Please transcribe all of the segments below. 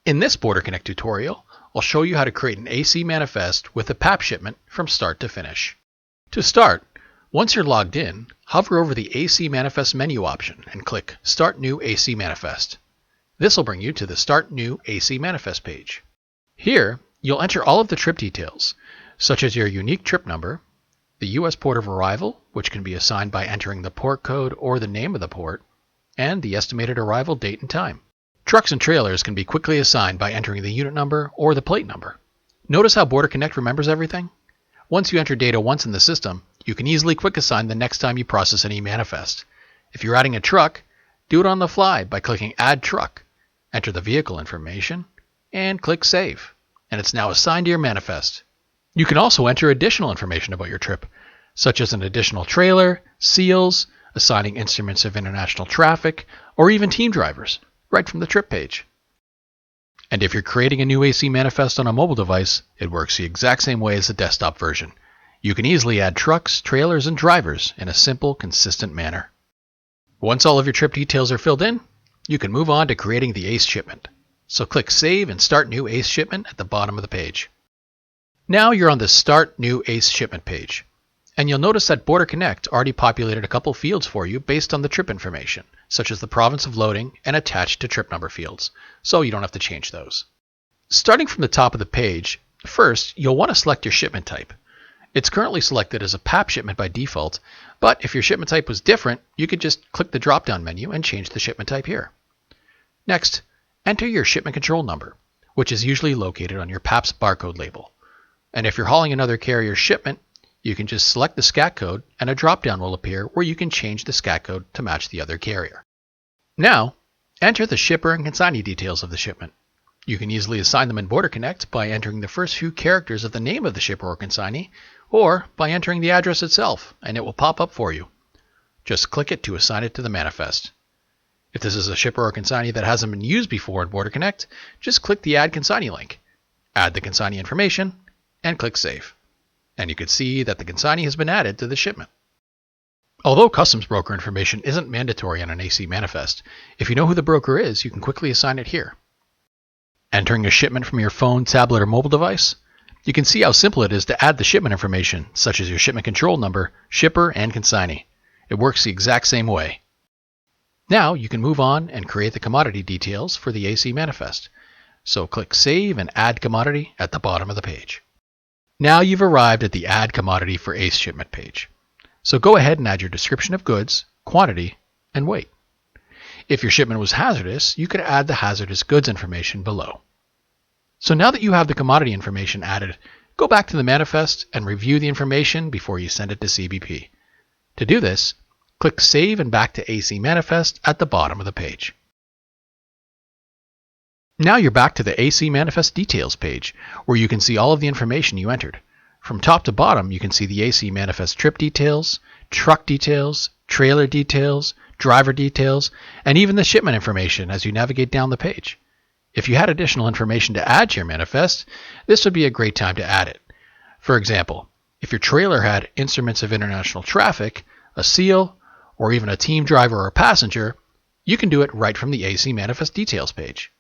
In this Border Connect tutorial, I'll show you how to create an AC manifest with a PAP shipment from start to finish. To start, once you're logged in, hover over the AC Manifest menu option and click Start New AC Manifest. This will bring you to the Start New AC Manifest page. Here, you'll enter all of the trip details, such as your unique trip number, the U.S. port of arrival, which can be assigned by entering the port code or the name of the port, and the estimated arrival date and time. Trucks and trailers can be quickly assigned by entering the unit number or the plate number. Notice how Border Connect remembers everything? Once you enter data once in the system, you can easily quick assign the next time you process an e-manifest. If you're adding a truck, do it on the fly by clicking Add Truck, enter the vehicle information, and click Save, and it's now assigned to your manifest. You can also enter additional information about your trip, such as an additional trailer, seals, assigning instruments of international traffic, or even team drivers, right from the trip page. And if you're creating a new AC manifest on a mobile device, it works the exact same way as the desktop version. You can easily add trucks, trailers, and drivers in a simple, consistent manner. Once all of your trip details are filled in, you can move on to creating the ACE shipment. So click Save and Start New ACE Shipment at the bottom of the page. Now you're on the Start New ACE Shipment page, and you'll notice that Border Connect already populated a couple fields for you based on the trip information, such as the province of loading and attached to trip number fields, so you don't have to change those. Starting from the top of the page, first you'll want to select your shipment type. It's currently selected as a PAP shipment by default, but if your shipment type was different, you could just click the drop-down menu and change the shipment type here. Next, enter your shipment control number, which is usually located on your PAP's barcode label. And if you're hauling another carrier's shipment, you can just select the SCAT code and a drop-down will appear where you can change the SCAT code to match the other carrier. Now, enter the shipper and consignee details of the shipment. You can easily assign them in Border Connect by entering the first few characters of the name of the shipper or consignee, or by entering the address itself, and it will pop up for you. Just click it to assign it to the manifest. If this is a shipper or consignee that hasn't been used before in Border Connect, just click the Add Consignee link, add the consignee information, and click Save. And you can see that the consignee has been added to the shipment. Although customs broker information isn't mandatory on an AC manifest, if you know who the broker is, you can quickly assign it here. Entering a shipment from your phone, tablet, or mobile device, you can see how simple it is to add the shipment information, such as your shipment control number, shipper, and consignee. It works the exact same way. Now you can move on and create the commodity details for the AC manifest. So click Save and Add Commodity at the bottom of the page. Now you've arrived at the Add Commodity for ACE Shipment page. So go ahead and add your description of goods, quantity, and weight. If your shipment was hazardous, you could add the hazardous goods information below. So now that you have the commodity information added, go back to the manifest and review the information before you send it to CBP. To do this, click Save and back to AC Manifest at the bottom of the page. Now you're back to the AC Manifest Details page, where you can see all of the information you entered. From top to bottom, you can see the AC Manifest trip details, truck details, trailer details, driver details, and even the shipment information as you navigate down the page. If you had additional information to add to your manifest, this would be a great time to add it. For example, if your trailer had instruments of international traffic, a seal, or even a team driver or passenger, you can do it right from the AC Manifest Details page.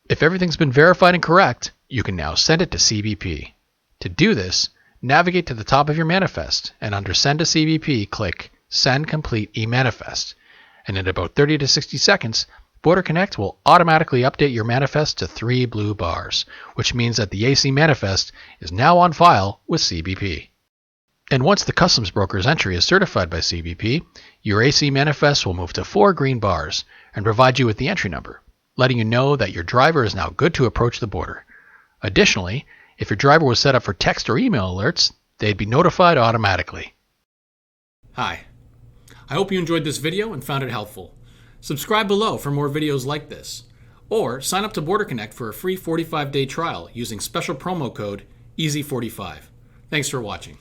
If everything's been verified and correct, you can now send it to CBP. To do this, navigate to the top of your manifest and under Send to CBP, click Send Complete eManifest. And in about 30 to 60 seconds, Border Connect will automatically update your manifest to 3 blue bars, which means that the AC manifest is now on file with CBP. And once the customs broker's entry is certified by CBP, your AC manifest will move to 4 green bars and provide you with the entry number, letting you know that your driver is now good to approach the border. Additionally, if your driver was set up for text or email alerts, they'd be notified automatically. Hi, I hope you enjoyed this video and found it helpful. Subscribe below for more videos like this, or sign up to Border Connect for a free 45-day trial using special promo code EASY45. Thanks for watching.